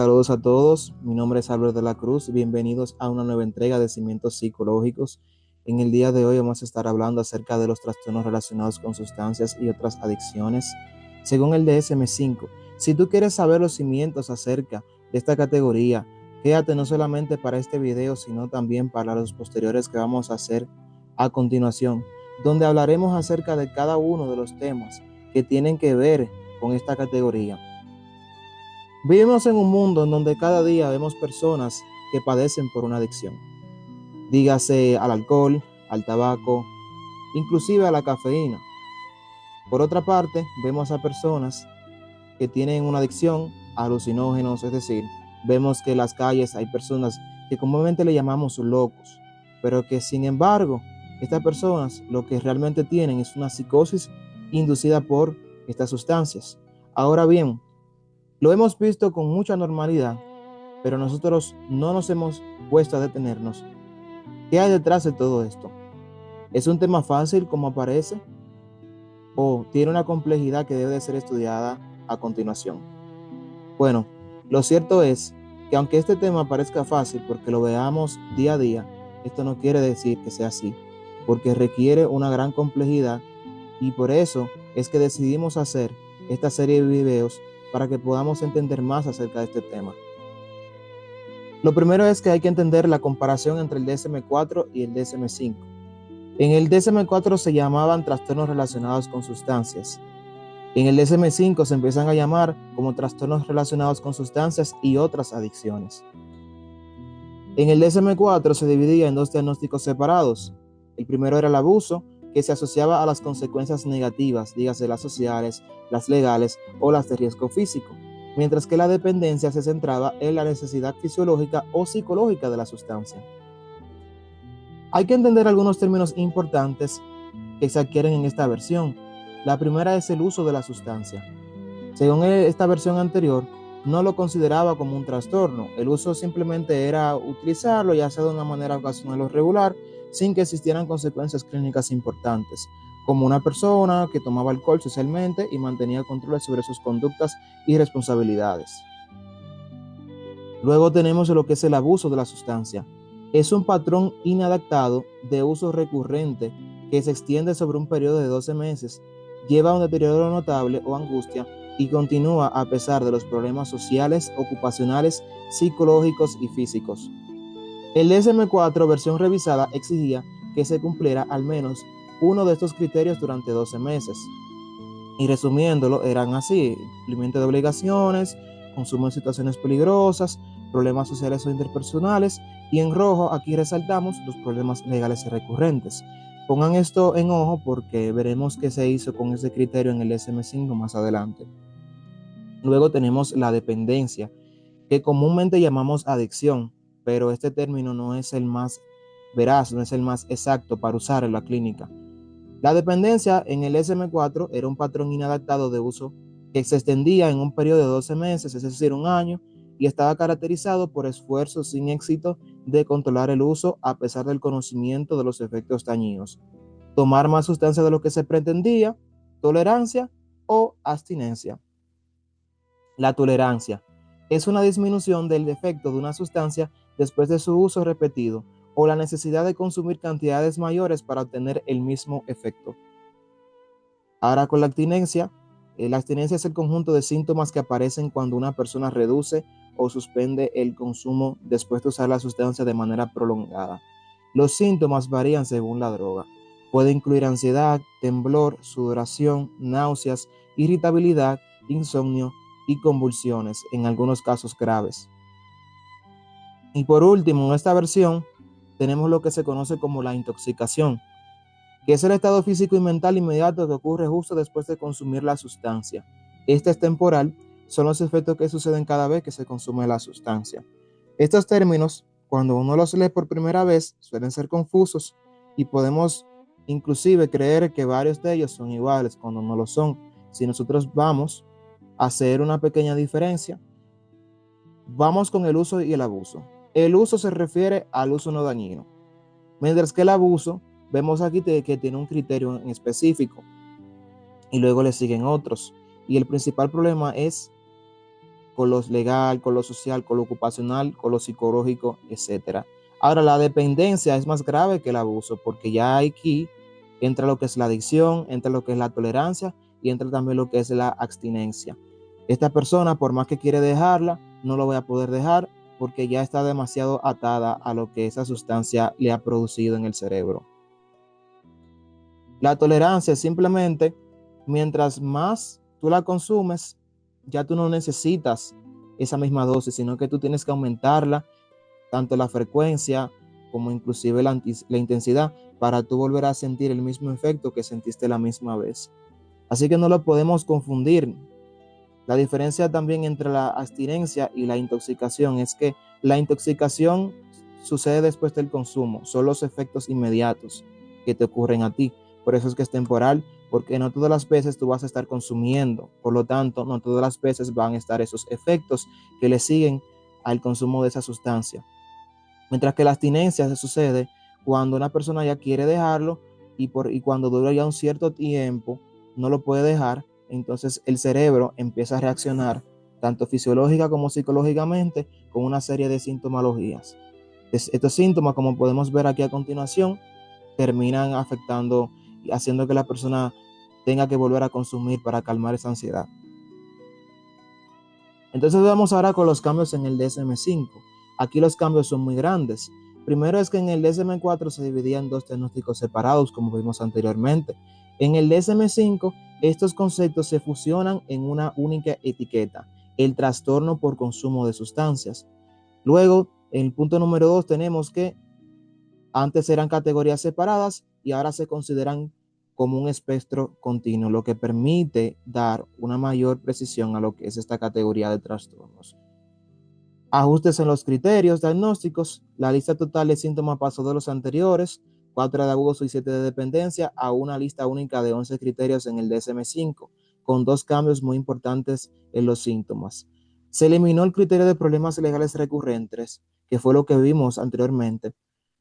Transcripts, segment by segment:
Saludos a todos, mi nombre es Albert de la Cruz, bienvenidos a una nueva entrega de Cimientos Psicológicos. En el día de hoy vamos a estar hablando acerca de los trastornos relacionados con sustancias y otras adicciones. Según el DSM-5, si tú quieres saber los cimientos acerca de esta categoría, quédate no solamente para este video, sino también para los posteriores que vamos a hacer a continuación, donde hablaremos acerca de cada uno de los temas que tienen que ver con esta categoría. Vivimos en un mundo en donde cada día vemos personas que padecen por una adicción. Dígase al alcohol, al tabaco, inclusive a la cafeína. Por otra parte, vemos a personas que tienen una adicción a alucinógenos, es decir, vemos que en las calles hay personas que comúnmente le llamamos locos, pero que sin embargo, estas personas lo que realmente tienen es una psicosis inducida por estas sustancias. Ahora bien, lo hemos visto con mucha normalidad, pero nosotros no nos hemos puesto a detenernos. ¿Qué hay detrás de todo esto? ¿Es un tema fácil como parece? ¿O tiene una complejidad que debe de ser estudiada a continuación? Bueno, lo cierto es que aunque este tema parezca fácil porque lo veamos día a día, esto no quiere decir que sea así, porque requiere una gran complejidad y por eso es que decidimos hacer esta serie de videos para que podamos entender más acerca de este tema. Lo primero es que hay que entender la comparación entre el DSM-4 y el DSM-5. En el DSM-4 se llamaban trastornos relacionados con sustancias. En el DSM-5 se empiezan a llamar como trastornos relacionados con sustancias y otras adicciones. En el DSM-4 se dividía en dos diagnósticos separados. El primero era el abuso, que se asociaba a las consecuencias negativas, dígase las sociales, las legales o las de riesgo físico, mientras que la dependencia se centraba en la necesidad fisiológica o psicológica de la sustancia. Hay que entender algunos términos importantes que se adquieren en esta versión. La primera es el uso de la sustancia. Según esta versión anterior, no lo consideraba como un trastorno. El uso simplemente era utilizarlo, ya sea de una manera ocasional o regular, sin que existieran consecuencias clínicas importantes, como una persona que tomaba alcohol socialmente y mantenía control sobre sus conductas y responsabilidades. Luego tenemos lo que es el abuso de la sustancia. Es un patrón inadaptado de uso recurrente que se extiende sobre un periodo de 12 meses, lleva a un deterioro notable o angustia y continúa a pesar de los problemas sociales, ocupacionales, psicológicos y físicos. El DSM-4 versión revisada exigía que se cumpliera al menos uno de estos criterios durante 12 meses. Y resumiéndolo, eran así: cumplimiento de obligaciones, consumo en situaciones peligrosas, problemas sociales o interpersonales, y en rojo aquí resaltamos los problemas legales y recurrentes. Pongan esto en ojo porque veremos qué se hizo con ese criterio en el DSM-5 más adelante. Luego tenemos la dependencia, que comúnmente llamamos adicción, pero este término no es el más veraz, no es el más exacto para usar en la clínica. La dependencia en el DSM-4 era un patrón inadaptado de uso que se extendía en un periodo de 12 meses, es decir, un año, y estaba caracterizado por esfuerzos sin éxito de controlar el uso a pesar del conocimiento de los efectos dañinos. Tomar más sustancia de lo que se pretendía, tolerancia o abstinencia. La tolerancia es una disminución del efecto de una sustancia después de su uso repetido o la necesidad de consumir cantidades mayores para obtener el mismo efecto. Ahora con la abstinencia es el conjunto de síntomas que aparecen cuando una persona reduce o suspende el consumo después de usar la sustancia de manera prolongada. Los síntomas varían según la droga. Puede incluir ansiedad, temblor, sudoración, náuseas, irritabilidad, insomnio y convulsiones, en algunos casos graves. Y por último, en esta versión tenemos lo que se conoce como la intoxicación, que es el estado físico y mental inmediato que ocurre justo después de consumir la sustancia. Este es temporal, son los efectos que suceden cada vez que se consume la sustancia. Estos términos, cuando uno los lee por primera vez, suelen ser confusos y podemos inclusive creer que varios de ellos son iguales cuando no lo son. Si nosotros vamos a hacer una pequeña diferencia, vamos con el uso y el abuso. El uso se refiere al uso no dañino, mientras que el abuso, vemos aquí que tiene un criterio en específico y luego le siguen otros. Y el principal problema es con lo legal, con lo social, con lo ocupacional, con lo psicológico, etc. Ahora, la dependencia es más grave que el abuso, porque ya aquí entra lo que es la adicción, entra lo que es la tolerancia y entra también lo que es la abstinencia. Esta persona, por más que quiere dejarla, no lo voy a poder dejar porque ya está demasiado atada a lo que esa sustancia le ha producido en el cerebro. La tolerancia es simplemente, mientras más tú la consumes, ya tú no necesitas esa misma dosis, sino que tú tienes que aumentarla, tanto la frecuencia como inclusive la intensidad, para tú volver a sentir el mismo efecto que sentiste la misma vez. Así que no lo podemos confundir. La diferencia también entre la abstinencia y la intoxicación es que la intoxicación sucede después del consumo, son los efectos inmediatos que te ocurren a ti. Por eso es que es temporal, porque no todas las veces tú vas a estar consumiendo, por lo tanto, no todas las veces van a estar esos efectos que le siguen al consumo de esa sustancia. Mientras que la abstinencia se sucede cuando una persona ya quiere dejarlo y cuando dura ya un cierto tiempo, no lo puede dejar, entonces el cerebro empieza a reaccionar tanto fisiológica como psicológicamente con una serie de sintomologías. Estos síntomas, como podemos ver aquí a continuación, terminan afectando y haciendo que la persona tenga que volver a consumir para calmar esa ansiedad. Entonces vamos ahora con los cambios en el DSM-5. Aquí los cambios son muy grandes. Primero es que en el DSM-4 se dividía en dos diagnósticos separados, como vimos anteriormente. En el DSM-5, estos conceptos se fusionan en una única etiqueta, el trastorno por consumo de sustancias. Luego, en el punto número 2 tenemos que antes eran categorías separadas y ahora se consideran como un espectro continuo, lo que permite dar una mayor precisión a lo que es esta categoría de trastornos. Ajustes en los criterios diagnósticos. La lista total de síntomas pasó de los anteriores, 4 de abuso y 7 de dependencia, a una lista única de 11 criterios en el DSM-5, con 2 cambios muy importantes en los síntomas. Se eliminó el criterio de problemas legales recurrentes, que fue lo que vimos anteriormente,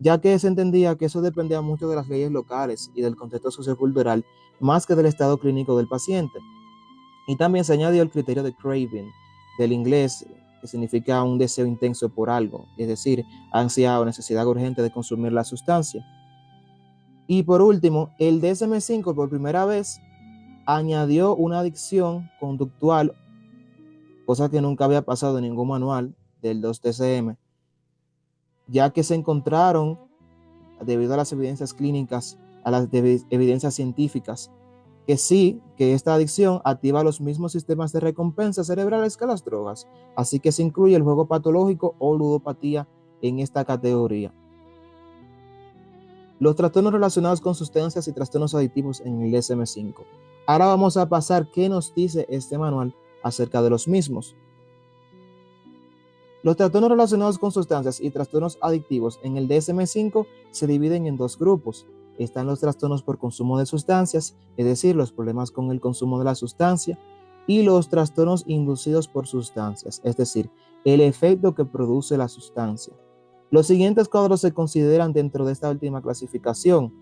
ya que se entendía que eso dependía mucho de las leyes locales y del contexto sociocultural, más que del estado clínico del paciente. Y también se añadió el criterio de craving, del inglés, que significa un deseo intenso por algo, es decir, ansia o necesidad urgente de consumir la sustancia. Y por último, el DSM-5 por primera vez añadió una adicción conductual, cosa que nunca había pasado en ningún manual del 2-TCM, ya que se encontraron, debido a las evidencias clínicas, a las evidencias científicas, que sí, que esta adicción activa los mismos sistemas de recompensa cerebrales que las drogas. Así que se incluye el juego patológico o ludopatía en esta categoría. Los trastornos relacionados con sustancias y trastornos adictivos en el DSM-5. Ahora vamos a pasar qué nos dice este manual acerca de los mismos. Los trastornos relacionados con sustancias y trastornos adictivos en el DSM-5 se dividen en 2 grupos. Están los trastornos por consumo de sustancias, es decir, los problemas con el consumo de la sustancia, y los trastornos inducidos por sustancias, es decir, el efecto que produce la sustancia. Los siguientes cuadros se consideran dentro de esta última clasificación: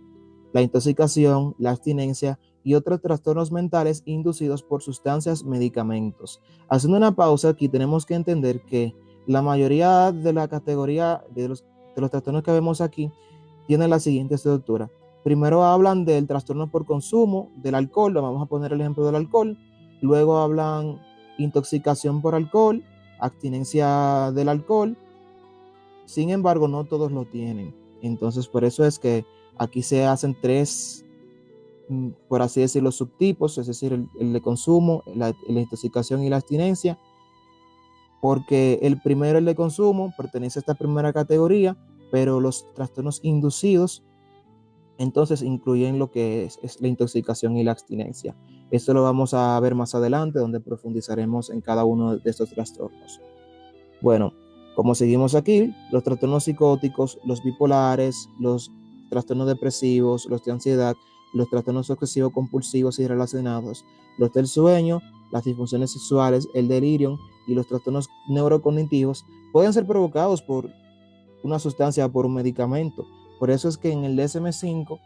la intoxicación, la abstinencia y otros trastornos mentales inducidos por sustancias, medicamentos. Haciendo una pausa, aquí tenemos que entender que la mayoría de la categoría de los trastornos que vemos aquí tienen la siguiente estructura. Primero hablan del trastorno por consumo del alcohol, vamos a poner el ejemplo del alcohol. Luego hablan intoxicación por alcohol, abstinencia del alcohol. Sin embargo, no todos lo tienen. Entonces, por eso es que aquí se hacen 3, por así decirlo, subtipos, es decir, el de consumo, la intoxicación y la abstinencia, porque el primero, el de consumo, pertenece a esta primera categoría, pero los trastornos inducidos entonces incluyen lo que es la intoxicación y la abstinencia. Esto lo vamos a ver más adelante, donde profundizaremos en cada uno de estos trastornos. Bueno, como seguimos aquí, los trastornos psicóticos, los bipolares, los trastornos depresivos, los de ansiedad, los trastornos obsesivos compulsivos y relacionados, los del sueño, las disfunciones sexuales, el delirium y los trastornos neurocognitivos pueden ser provocados por una sustancia o por un medicamento. Por eso es que en el DSM-5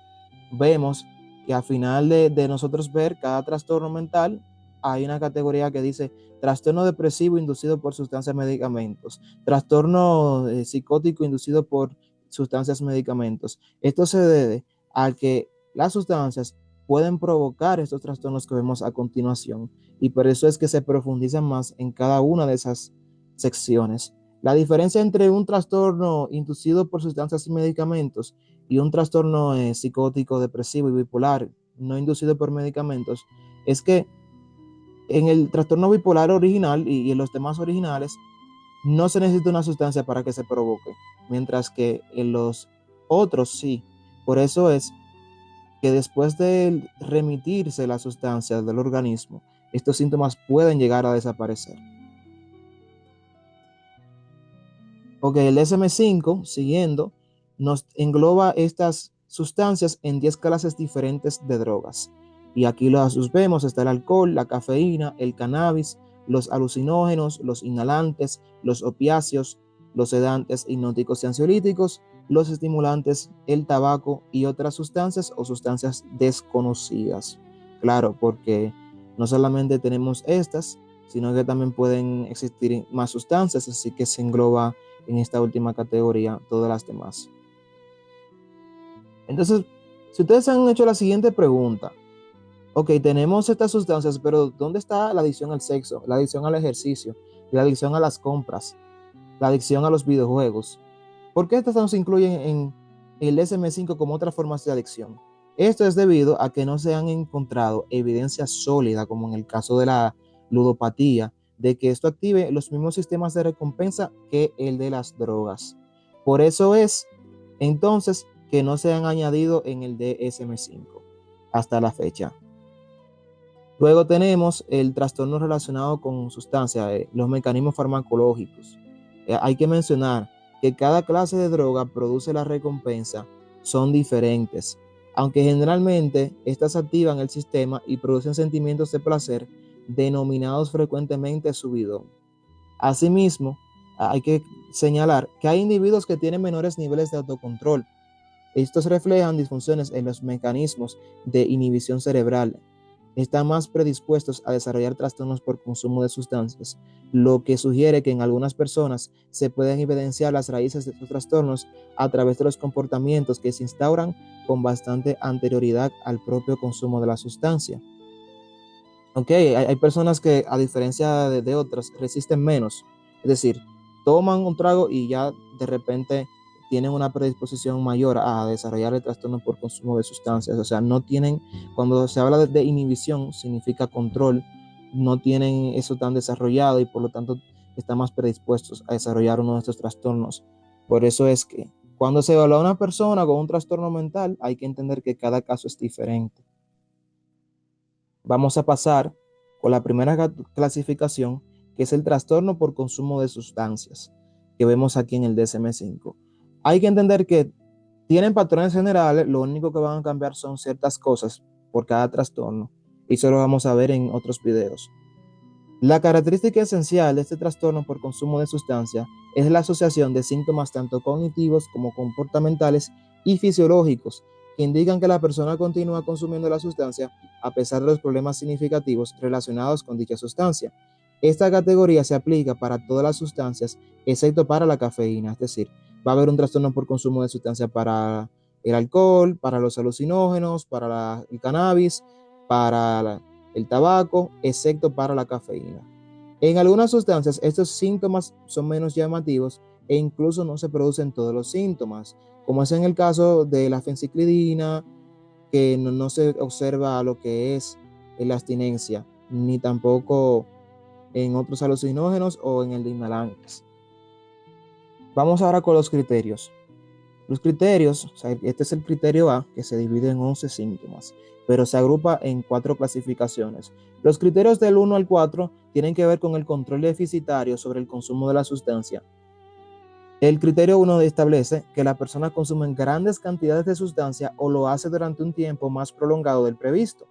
vemos que al final de nosotros ver cada trastorno mental, hay una categoría que dice trastorno depresivo inducido por sustancias medicamentos, trastorno psicótico inducido por sustancias medicamentos. Esto se debe a que las sustancias pueden provocar estos trastornos que vemos a continuación, y por eso es que se profundizan más en cada una de esas secciones. La diferencia entre un trastorno inducido por sustancias y medicamentos y un trastorno psicótico, depresivo y bipolar no inducido por medicamentos es que en el trastorno bipolar original y en los demás originales no se necesita una sustancia para que se provoque, mientras que en los otros sí. Por eso es que después de remitirse la sustancia del organismo, estos síntomas pueden llegar a desaparecer. Ok, el DSM-5, siguiendo, nos engloba estas sustancias en 10 clases diferentes de drogas. Y aquí las vemos, está el alcohol, la cafeína, el cannabis, los alucinógenos, los inhalantes, los opiáceos, los sedantes, hipnóticos y ansiolíticos, los estimulantes, el tabaco y otras sustancias o sustancias desconocidas. Claro, porque no solamente tenemos estas, sino que también pueden existir más sustancias, así que se engloba en esta última categoría todas las demás. Entonces, si ustedes han hecho la siguiente pregunta, ok, tenemos estas sustancias, pero ¿dónde está la adicción al sexo, la adicción al ejercicio, la adicción a las compras, la adicción a los videojuegos? ¿Por qué estas no se incluyen en el DSM-5 como otras formas de adicción? Esto es debido a que no se han encontrado evidencia sólida, como en el caso de la ludopatía, de que esto active los mismos sistemas de recompensa que el de las drogas. Por eso es, entonces, que no se han añadido en el DSM-5 hasta la fecha. Luego tenemos el trastorno relacionado con sustancias, los mecanismos farmacológicos. Hay que mencionar que cada clase de droga produce la recompensa, son diferentes, aunque generalmente estas activan el sistema y producen sentimientos de placer denominados frecuentemente subidón. Asimismo, hay que señalar que hay individuos que tienen menores niveles de autocontrol. Estos reflejan disfunciones en los mecanismos de inhibición cerebral. Están más predispuestos a desarrollar trastornos por consumo de sustancias, lo que sugiere que en algunas personas se pueden evidenciar las raíces de estos trastornos a través de los comportamientos que se instauran con bastante anterioridad al propio consumo de la sustancia. Ok, hay personas que a diferencia de otras resisten menos, es decir, toman un trago y ya de repente tienen una predisposición mayor a desarrollar el trastorno por consumo de sustancias, o sea, no tienen, cuando se habla de inhibición, significa control, no tienen eso tan desarrollado y por lo tanto están más predispuestos a desarrollar uno de estos trastornos. Por eso es que cuando se evalúa a una persona con un trastorno mental, hay que entender que cada caso es diferente. Vamos a pasar con la primera clasificación, que es el trastorno por consumo de sustancias, que vemos aquí en el DSM-5. Hay que entender que tienen patrones generales, lo único que van a cambiar son ciertas cosas por cada trastorno, y eso lo vamos a ver en otros videos. La característica esencial de este trastorno por consumo de sustancia es la asociación de síntomas tanto cognitivos como comportamentales y fisiológicos que indican que la persona continúa consumiendo la sustancia a pesar de los problemas significativos relacionados con dicha sustancia. Esta categoría se aplica para todas las sustancias excepto para la cafeína, es decir, va a haber un trastorno por consumo de sustancia para el alcohol, para los alucinógenos, para el cannabis, para el tabaco, excepto para la cafeína. En algunas sustancias, estos síntomas son menos llamativos e incluso no se producen todos los síntomas, como es en el caso de la fenciclidina, que no se observa lo que es la abstinencia, ni tampoco en otros alucinógenos o en el de inhalantes. Vamos ahora con los criterios. Los criterios, o sea, este es el criterio A, que se divide en 11 síntomas, pero se agrupa en 4 clasificaciones. Los criterios del 1 al 4 tienen que ver con el control deficitario sobre el consumo de la sustancia. El criterio 1 establece que la persona consume grandes cantidades de sustancia o lo hace durante un tiempo más prolongado del previsto.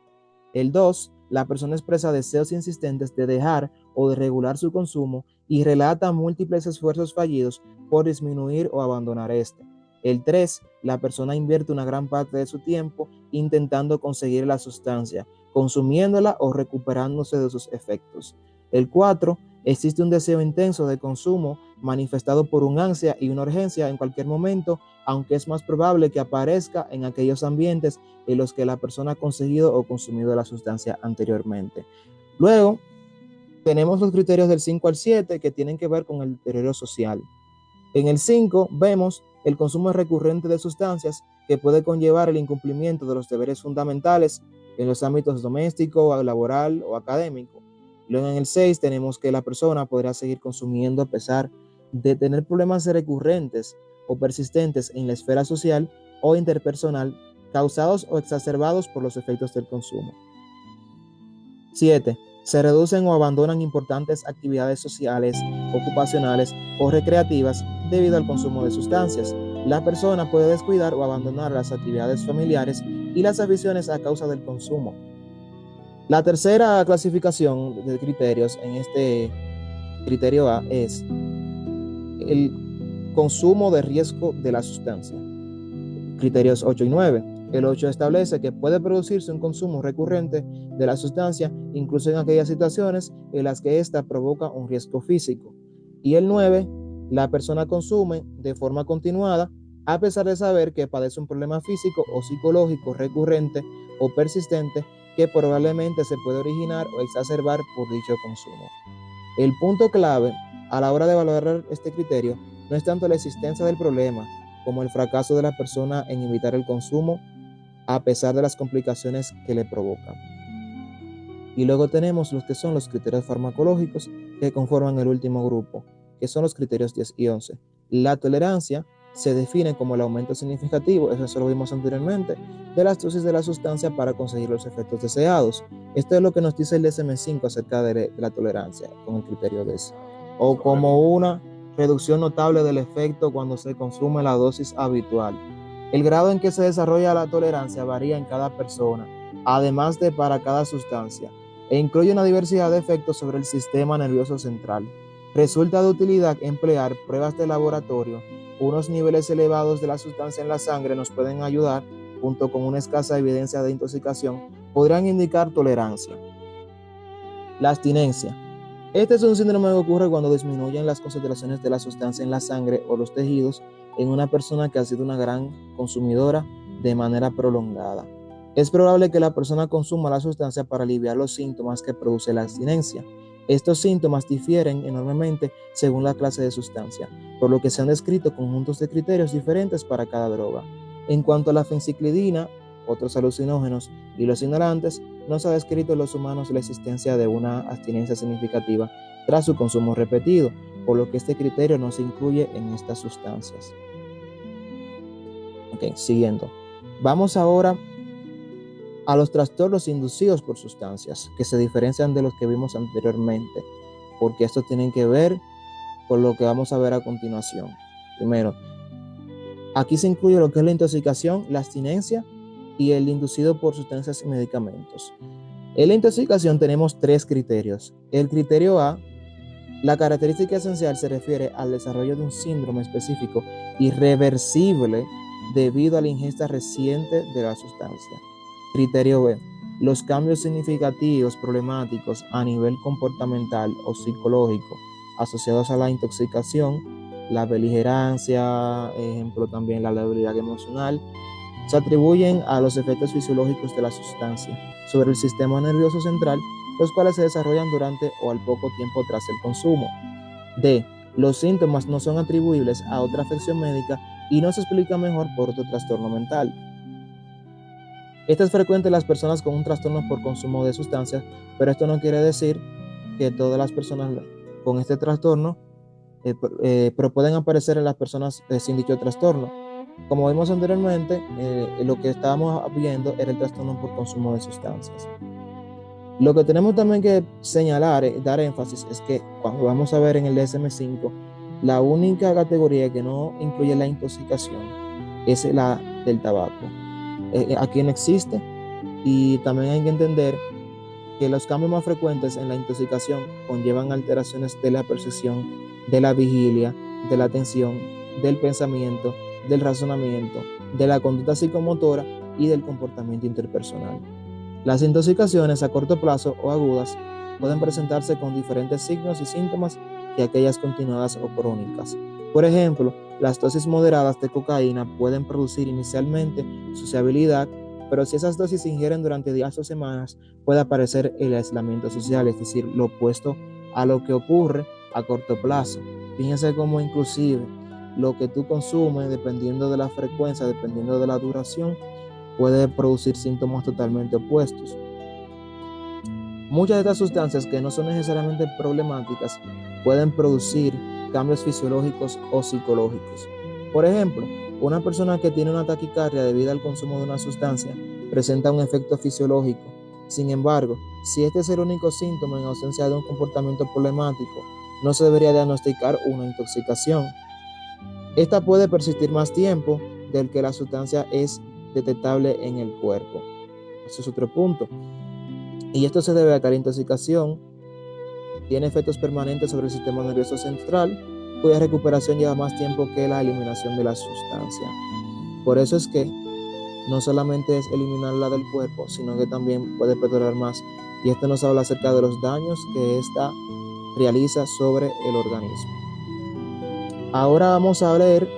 El 2, la persona expresa deseos insistentes de dejar o de regular su consumo y relata múltiples esfuerzos fallidos por disminuir o abandonar este. El 3, la persona invierte una gran parte de su tiempo intentando conseguir la sustancia, consumiéndola o recuperándose de sus efectos. El 4, existe un deseo intenso de consumo manifestado por un ansia y una urgencia en cualquier momento, aunque es más probable que aparezca en aquellos ambientes en los que la persona ha conseguido o consumido la sustancia anteriormente. Luego, tenemos los criterios del 5 al 7 que tienen que ver con el deterioro social. En el 5 vemos el consumo recurrente de sustancias que puede conllevar el incumplimiento de los deberes fundamentales en los ámbitos doméstico, laboral o académico. Luego en el 6 tenemos que la persona podrá seguir consumiendo a pesar de tener problemas recurrentes o persistentes en la esfera social o interpersonal causados o exacerbados por los efectos del consumo. 7. Se reducen o abandonan importantes actividades sociales, ocupacionales o recreativas debido al consumo de sustancias. La persona puede descuidar o abandonar las actividades familiares y las aficiones a causa del consumo. La tercera clasificación de criterios en este criterio A es el consumo de riesgo de la sustancia. Criterios 8 y 9. El 8 establece que puede producirse un consumo recurrente de la sustancia, incluso en aquellas situaciones en las que ésta provoca un riesgo físico. Y el 9, la persona consume de forma continuada, a pesar de saber que padece un problema físico o psicológico recurrente o persistente que probablemente se puede originar o exacerbar por dicho consumo. El punto clave a la hora de valorar este criterio no es tanto la existencia del problema como el fracaso de la persona en evitar el consumo a pesar de las complicaciones que le provocan. Y luego tenemos los que son los criterios farmacológicos que conforman el último grupo, que son los criterios 10 y 11. La tolerancia se define como el aumento significativo, eso lo vimos anteriormente, de las dosis de la sustancia para conseguir los efectos deseados. Esto es lo que nos dice el DSM-5 acerca de la tolerancia con el criterio 10. O como una reducción notable del efecto cuando se consume la dosis habitual. El grado en que se desarrolla la tolerancia varía en cada persona, además de para cada sustancia, e incluye una diversidad de efectos sobre el sistema nervioso central. Resulta de utilidad emplear pruebas de laboratorio. Unos niveles elevados de la sustancia en la sangre nos pueden ayudar, junto con una escasa evidencia de intoxicación, podrán indicar tolerancia. La abstinencia. Este es un síndrome que ocurre cuando disminuyen las concentraciones de la sustancia en la sangre o los tejidos en una persona que ha sido una gran consumidora de manera prolongada. Es probable que la persona consuma la sustancia para aliviar los síntomas que produce la abstinencia. Estos síntomas difieren enormemente según la clase de sustancia, por lo que se han descrito conjuntos de criterios diferentes para cada droga. En cuanto a la fenciclidina, otros alucinógenos y los inhalantes, no se ha descrito en los humanos la existencia de una abstinencia significativa tras su consumo repetido, por lo que este criterio no se incluye en estas sustancias. Ok, siguiendo. Vamos ahora a los trastornos inducidos por sustancias, que se diferencian de los que vimos anteriormente, porque estos tienen que ver con lo que vamos a ver a continuación. Primero, aquí se incluye lo que es la intoxicación, la abstinencia y el inducido por sustancias y medicamentos. En la intoxicación tenemos 3 criterios. El criterio A, la característica esencial se refiere al desarrollo de un síndrome específico irreversible debido a la ingesta reciente de la sustancia. Criterio B, los cambios significativos problemáticos a nivel comportamental o psicológico asociados a la intoxicación, la beligerancia, ejemplo también la debilidad emocional, se atribuyen a los efectos fisiológicos de la sustancia sobre el sistema nervioso central, los cuales se desarrollan durante o al poco tiempo tras el consumo. D. Los síntomas no son atribuibles a otra afección médica y no se explica mejor por otro trastorno mental. Esto es frecuente en las personas con un trastorno por consumo de sustancias, pero esto no quiere decir que todas las personas con este trastorno pero pueden aparecer en las personas sin dicho trastorno. Como vimos anteriormente, lo que estábamos viendo era el trastorno por consumo de sustancias. Lo que tenemos también que señalar, dar énfasis, es que cuando vamos a ver en el DSM-5, la única categoría que no incluye la intoxicación es la del tabaco. Aquí no existe, y también hay que entender que los cambios más frecuentes en la intoxicación conllevan alteraciones de la percepción, de la vigilia, de la atención, del pensamiento, del razonamiento, de la conducta psicomotora y del comportamiento interpersonal. Las intoxicaciones a corto plazo o agudas pueden presentarse con diferentes signos y síntomas que aquellas continuadas o crónicas. Por ejemplo, las dosis moderadas de cocaína pueden producir inicialmente sociabilidad, pero si esas dosis se ingieren durante días o semanas, puede aparecer el aislamiento social, es decir, lo opuesto a lo que ocurre a corto plazo. Fíjense cómo inclusive lo que tú consumes, dependiendo de la frecuencia, dependiendo de la duración, puede producir síntomas totalmente opuestos. Muchas de estas sustancias que no son necesariamente problemáticas pueden producir cambios fisiológicos o psicológicos. Por ejemplo, una persona que tiene una taquicardia debido al consumo de una sustancia presenta un efecto fisiológico. Sin embargo, si este es el único síntoma en ausencia de un comportamiento problemático, no se debería diagnosticar una intoxicación. Esta puede persistir más tiempo del que la sustancia es detectable en el cuerpo. Ese es otro punto. Y esto se debe a que la intoxicación tiene efectos permanentes sobre el sistema nervioso central, cuya recuperación lleva más tiempo que la eliminación de la sustancia. Por eso es que no solamente es eliminarla del cuerpo, sino que también puede perdurar más. Y esto nos habla acerca de los daños que ésta realiza sobre el organismo. Ahora vamos a ver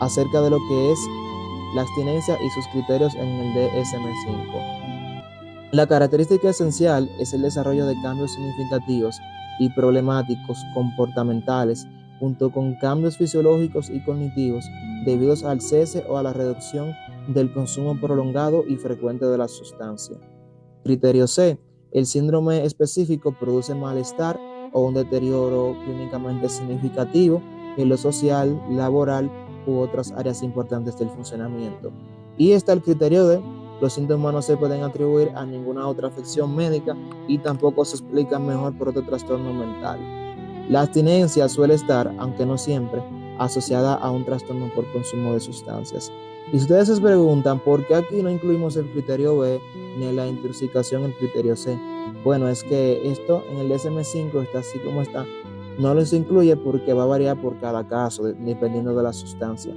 acerca de lo que es la abstinencia y sus criterios en el DSM-5. La característica esencial es el desarrollo de cambios significativos y problemáticos comportamentales, junto con cambios fisiológicos y cognitivos debidos al cese o a la reducción del consumo prolongado y frecuente de la sustancia. Criterio C. El síndrome específico produce malestar o un deterioro clínicamente significativo en lo social, laboral u otras áreas importantes del funcionamiento. Y está el criterio D. Los síntomas no se pueden atribuir a ninguna otra afección médica y tampoco se explican mejor por otro trastorno mental. La abstinencia suele estar, aunque no siempre, asociada a un trastorno por consumo de sustancias. Y si ustedes se preguntan por qué aquí no incluimos el criterio B ni la intoxicación el criterio C, bueno, es que esto en el DSM-5 está así como está. No los incluye porque va a variar por cada caso, dependiendo de la sustancia.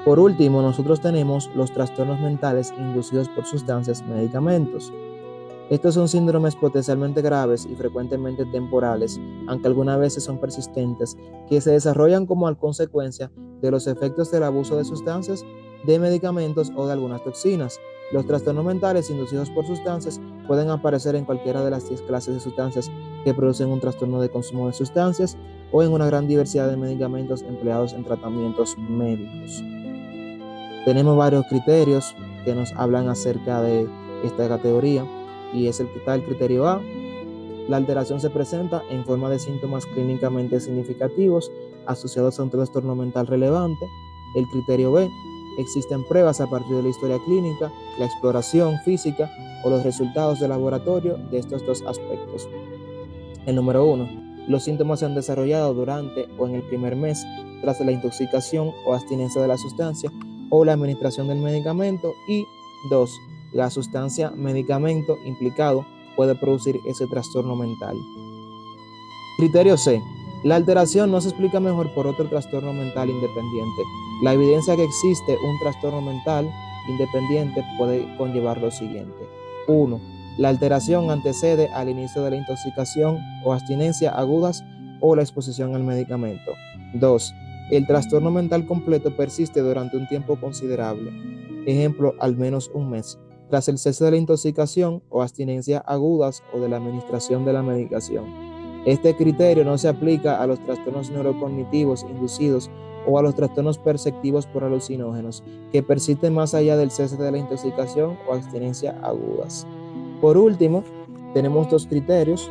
Por último, nosotros tenemos los trastornos mentales inducidos por sustancias, medicamentos. Estos son síndromes potencialmente graves y frecuentemente temporales, aunque algunas veces son persistentes, que se desarrollan como consecuencia de los efectos del abuso de sustancias, de medicamentos o de algunas toxinas. Los trastornos mentales inducidos por sustancias pueden aparecer en cualquiera de las 10 clases de sustancias que producen un trastorno de consumo de sustancias o en una gran diversidad de medicamentos empleados en tratamientos médicos. Tenemos varios criterios que nos hablan acerca de esta categoría y es el que está el criterio A. La alteración se presenta en forma de síntomas clínicamente significativos asociados a un trastorno mental relevante. El criterio B. Existen pruebas a partir de la historia clínica, la exploración física o los resultados de laboratorio de estos dos aspectos. El número 1. Los síntomas se han desarrollado durante o en el primer mes tras la intoxicación o abstinencia de la sustancia o la administración del medicamento. Y 2. La sustancia medicamento implicado puede producir ese trastorno mental. Criterio C. La alteración no se explica mejor por otro trastorno mental independiente. La evidencia que existe un trastorno mental independiente puede conllevar lo siguiente. 1. La alteración antecede al inicio de la intoxicación o abstinencia agudas o la exposición al medicamento. 2. El trastorno mental completo persiste durante un tiempo considerable. Ejemplo, al menos un mes, tras el cese de la intoxicación o abstinencia agudas o de la administración de la medicación. Este criterio no se aplica a los trastornos neurocognitivos inducidos o a los trastornos perceptivos por alucinógenos, que persisten más allá del cese de la intoxicación o abstinencia agudas. Por último, tenemos dos criterios.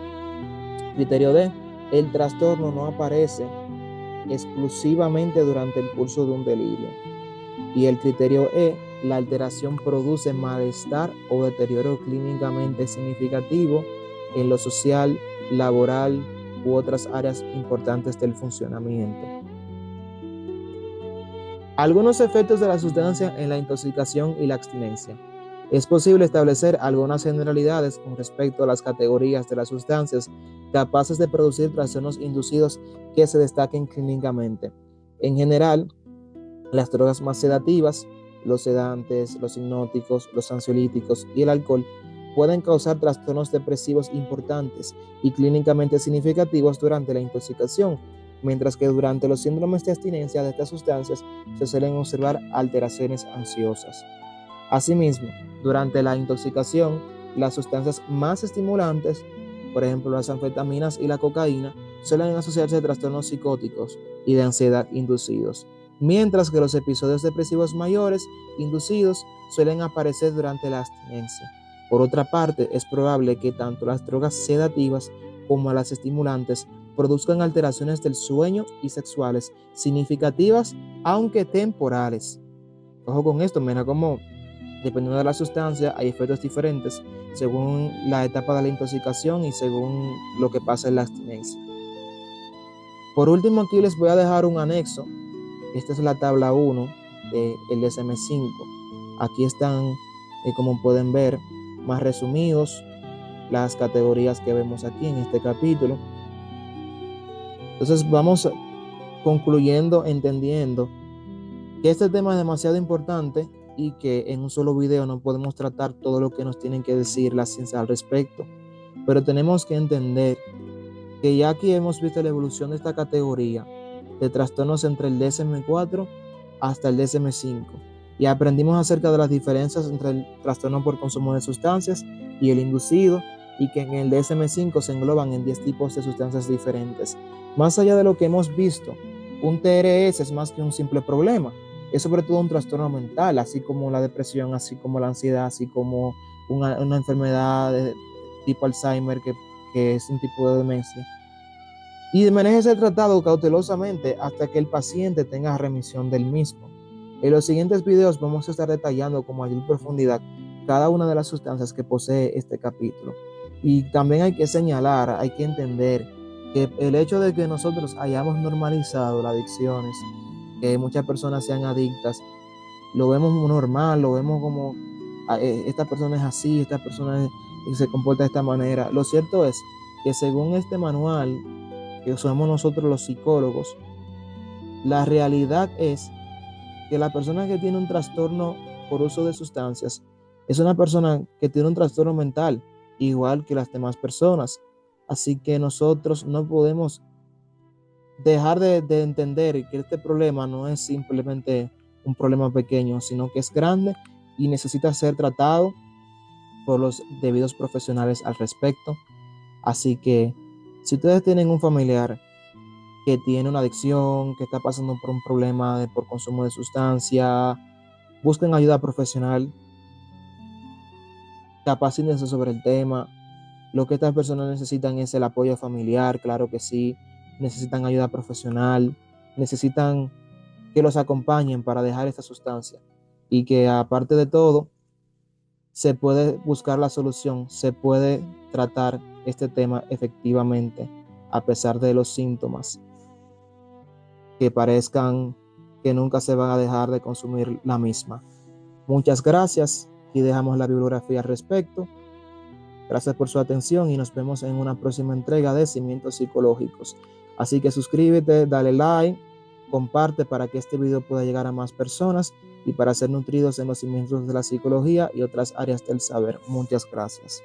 Criterio D. El trastorno no aparece exclusivamente durante el curso de un delirio. Y el criterio E. La alteración produce malestar o deterioro clínicamente significativo en lo social, laboral u otras áreas importantes del funcionamiento. Algunos efectos de la sustancia en la intoxicación y la abstinencia. Es posible establecer algunas generalidades con respecto a las categorías de las sustancias capaces de producir trastornos inducidos que se destaquen clínicamente. En general, las drogas más sedativas, los sedantes, los hipnóticos, los ansiolíticos y el alcohol pueden causar trastornos depresivos importantes y clínicamente significativos durante la intoxicación, mientras que durante los síndromes de abstinencia de estas sustancias se suelen observar alteraciones ansiosas. Asimismo, durante la intoxicación, las sustancias más estimulantes, por ejemplo las anfetaminas y la cocaína, suelen asociarse a trastornos psicóticos y de ansiedad inducidos, mientras que los episodios depresivos mayores inducidos suelen aparecer durante la abstinencia. Por otra parte, es probable que tanto las drogas sedativas como las estimulantes produzcan alteraciones del sueño y sexuales significativas, aunque temporales. Ojo con esto, mira cómo dependiendo de la sustancia hay efectos diferentes según la etapa de la intoxicación y según lo que pasa en la abstinencia. Por último, aquí les voy a dejar un anexo. Esta es la tabla 1 del DSM-5. Aquí están, como pueden ver, más resumidos las categorías que vemos aquí en este capítulo. Entonces vamos concluyendo, entendiendo que este tema es demasiado importante y que en un solo video no podemos tratar todo lo que nos tienen que decir la ciencia al respecto, pero tenemos que entender que ya aquí hemos visto la evolución de esta categoría de trastornos entre el DSM-4 hasta el DSM-5 y aprendimos acerca de las diferencias entre el trastorno por consumo de sustancias y el inducido, y que en el DSM-5 se engloban en 10 tipos de sustancias diferentes. Más allá de lo que hemos visto, un TRS es más que un simple problema, es sobre todo un trastorno mental, así como la depresión, así como la ansiedad, así como una enfermedad de tipo Alzheimer, que es un tipo de demencia. Y de manera ser tratado cautelosamente hasta que el paciente tenga remisión del mismo. En los siguientes videos vamos a estar detallando con mayor profundidad cada una de las sustancias que posee este capítulo. Y también hay que señalar, hay que entender que el hecho de que nosotros hayamos normalizado las adicciones, que muchas personas sean adictas, lo vemos normal, lo vemos como esta persona es así, esta persona se comporta de esta manera. Lo cierto es que según este manual que usamos nosotros los psicólogos, la realidad es que la persona que tiene un trastorno por uso de sustancias es una persona que tiene un trastorno mental, igual que las demás personas. Así que nosotros no podemos dejar de entender que este problema no es simplemente un problema pequeño, sino que es grande y necesita ser tratado por los debidos profesionales al respecto. Así que si ustedes tienen un familiar que tiene una adicción, que está pasando por un problema por consumo de sustancia, busquen ayuda profesional, capacítense sobre el tema. Lo que estas personas necesitan es el apoyo familiar, claro que sí, necesitan ayuda profesional, necesitan que los acompañen para dejar esta sustancia, y que aparte de todo, se puede buscar la solución, se puede tratar este tema efectivamente, a pesar de los síntomas que parezcan que nunca se van a dejar de consumir la misma. Muchas gracias y dejamos la bibliografía al respecto. Gracias por su atención y nos vemos en una próxima entrega de Cimientos Psicológicos. Así que suscríbete, dale like, comparte para que este video pueda llegar a más personas y para ser nutridos en los cimientos de la psicología y otras áreas del saber. Muchas gracias.